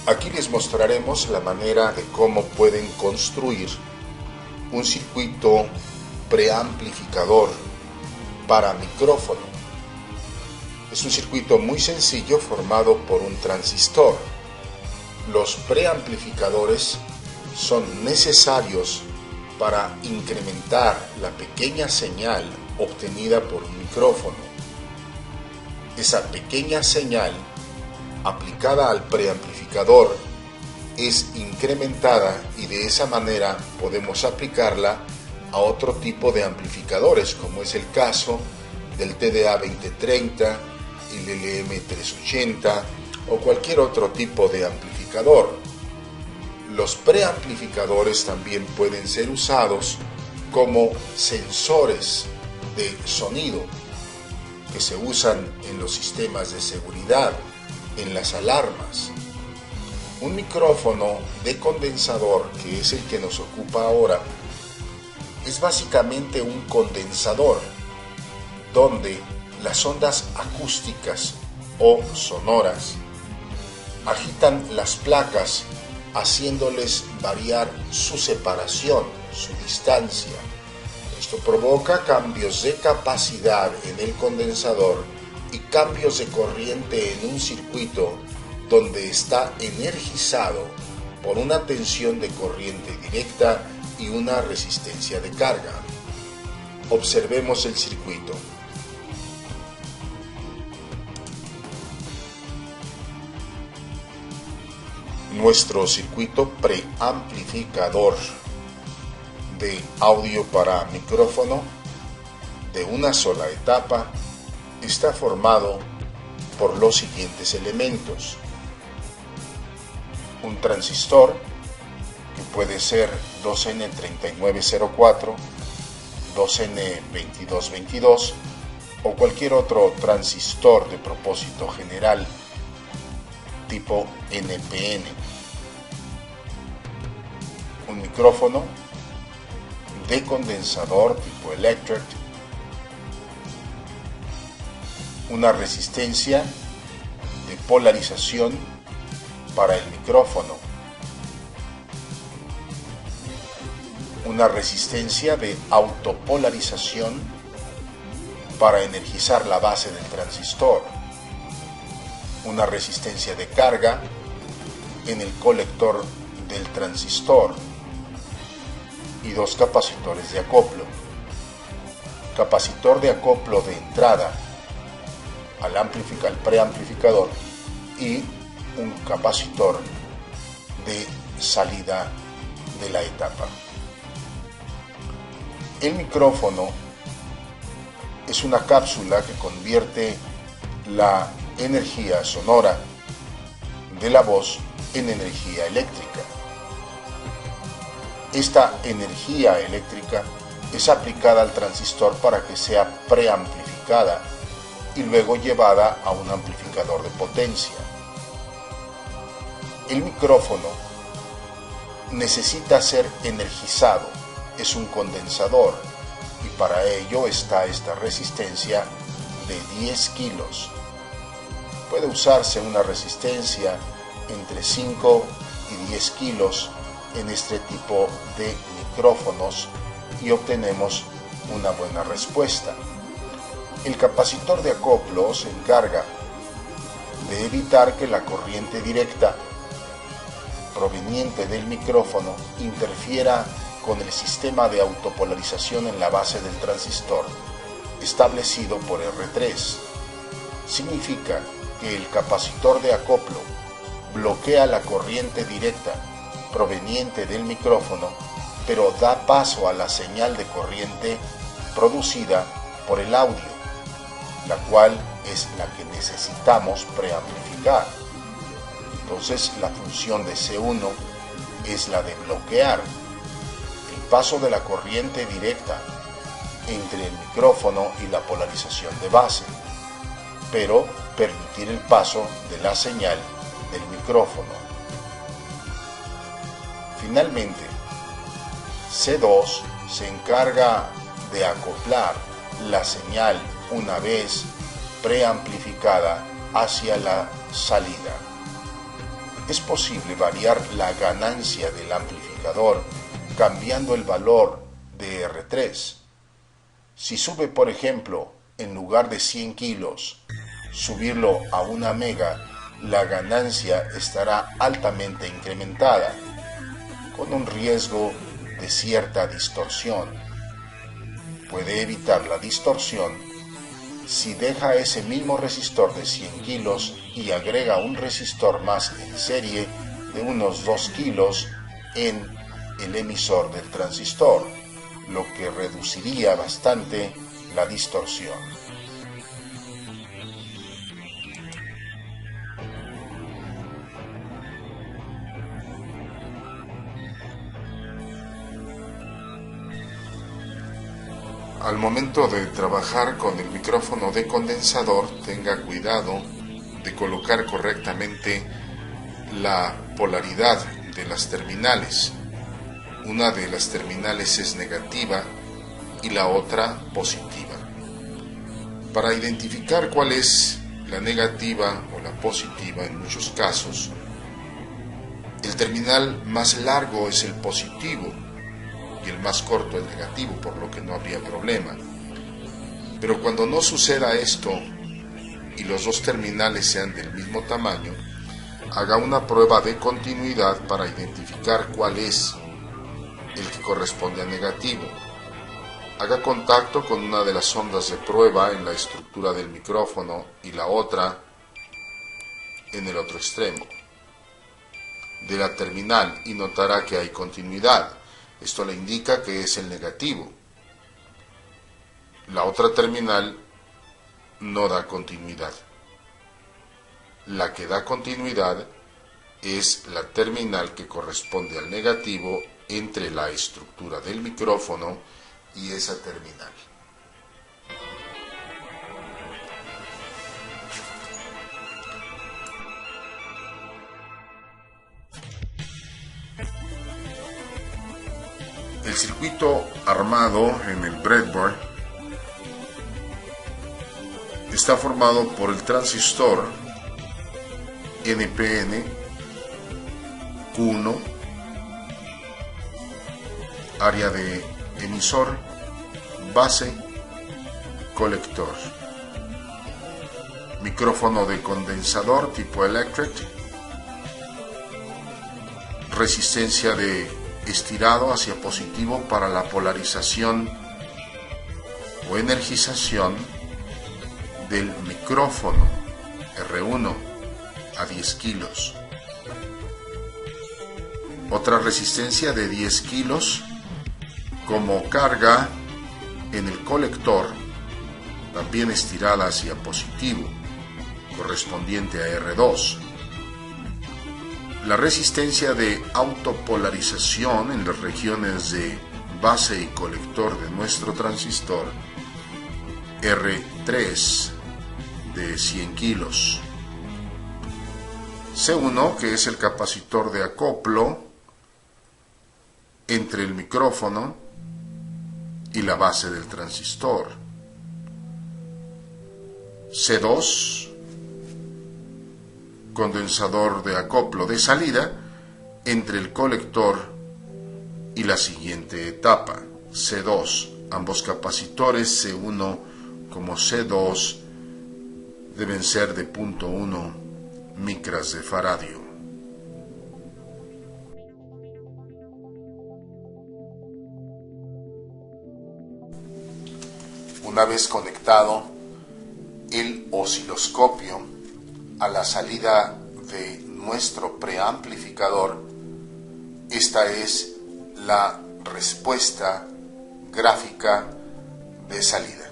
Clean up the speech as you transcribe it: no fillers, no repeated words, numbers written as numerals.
Aquí les mostraremos la manera de cómo pueden construir un circuito preamplificador para micrófono. Es un circuito muy sencillo formado por un transistor. Los preamplificadores son necesarios para incrementar la pequeña señal obtenida por un micrófono. Esa pequeña señal aplicada al preamplificador es incrementada y de esa manera podemos aplicarla a otro tipo de amplificadores, como es el caso del TDA-2030, el LM380 o cualquier otro tipo de amplificador. Los preamplificadores también pueden ser usados como sensores de sonido que se usan en los sistemas de seguridad, en las alarmas. Un micrófono de condensador, que es el que nos ocupa ahora, es básicamente un condensador donde las ondas acústicas o sonoras agitan las placas haciéndoles variar su separación, su distancia. Esto provoca cambios de capacidad en el condensador y cambios de corriente en un circuito donde está energizado por una tensión de corriente directa y una resistencia de carga. Observemos el circuito. Nuestro circuito preamplificador de audio para micrófono de una sola etapa está formado por los siguientes elementos: un transistor, que puede ser 2N3904, 2N2222 o cualquier otro transistor de propósito general tipo NPN. Un micrófono de condensador tipo electret, una resistencia de polarización para el micrófono, una resistencia de autopolarización para energizar la base del transistor, una resistencia de carga en el colector del transistor y dos capacitores de acoplo. Capacitor de acoplo de entrada al preamplificador y un capacitor de salida de la etapa. El micrófono es una cápsula que convierte la energía sonora de la voz en energía eléctrica. Esta energía eléctrica es aplicada al transistor para que sea preamplificada y luego llevada a un amplificador de potencia. El micrófono necesita ser energizado, es un condensador y para ello está esta resistencia de 10 kilos. Puede usarse una resistencia entre 5 y 10 kilos en este tipo de micrófonos y obtenemos una buena respuesta. El capacitor de acoplo se encarga de evitar que la corriente directa proveniente del micrófono interfiera con el sistema de autopolarización en la base del transistor establecido por R3. Significa que el capacitor de acoplo bloquea la corriente directa proveniente del micrófono, pero da paso a la señal de corriente producida por el audio, la cual es la que necesitamos preamplificar. Entonces la función de C1 es la de bloquear el paso de la corriente directa entre el micrófono y la polarización de base, pero permitir el paso de la señal del micrófono. Finalmente, C2 se encarga de acoplar la señal una vez preamplificada hacia la salida. es posible variar la ganancia del amplificador cambiando el valor de R3. Si sube, por ejemplo, en lugar de 100 kilos, subirlo a 1 mega, la ganancia estará altamente incrementada, con un riesgo de cierta distorsión. Puede evitar la distorsión si deja ese mismo resistor de 100 kilos y agrega un resistor más en serie de unos 2 kilos en el emisor del transistor, lo que reduciría bastante la distorsión. Al momento de trabajar con el micrófono de condensador, tenga cuidado de colocar correctamente la polaridad de las terminales. Una de las terminales es negativa y la otra positiva. Para identificar cuál es la negativa o la positiva en muchos casos, el terminal más largo es el positivo y el más corto el negativo, por lo que no habría problema. Pero cuando no suceda esto y los dos terminales sean del mismo tamaño, haga una prueba de continuidad para identificar cuál es el que corresponde a negativo. Haga contacto con una de las ondas de prueba en la estructura del micrófono y la otra en el otro extremo de la terminal y notará que hay continuidad. Esto le indica que es el negativo. La otra terminal no da continuidad. La que da continuidad es la terminal que corresponde al negativo entre la estructura del micrófono y esa terminal. El circuito armado en el breadboard está formado por el transistor NPN Q1, área de emisor, base, colector, micrófono de condensador tipo electric, resistencia de estirado hacia positivo para la polarización o energización del micrófono R1 a 10 kilos. Otra resistencia de 10 kilos como carga en el colector, también estirada hacia positivo, correspondiente a R2. La resistencia de autopolarización en las regiones de base y colector de nuestro transistor R3 de 100 kilos. C1, que es el capacitor de acoplo entre el micrófono y la base del transistor. C2, condensador de acoplo de salida entre el colector y la siguiente etapa. C2, ambos capacitores C1 como C2 deben ser de 0.1 micras de faradio. Una vez conectado el osciloscopio a la salida de nuestro preamplificador, esta es la respuesta gráfica de salida.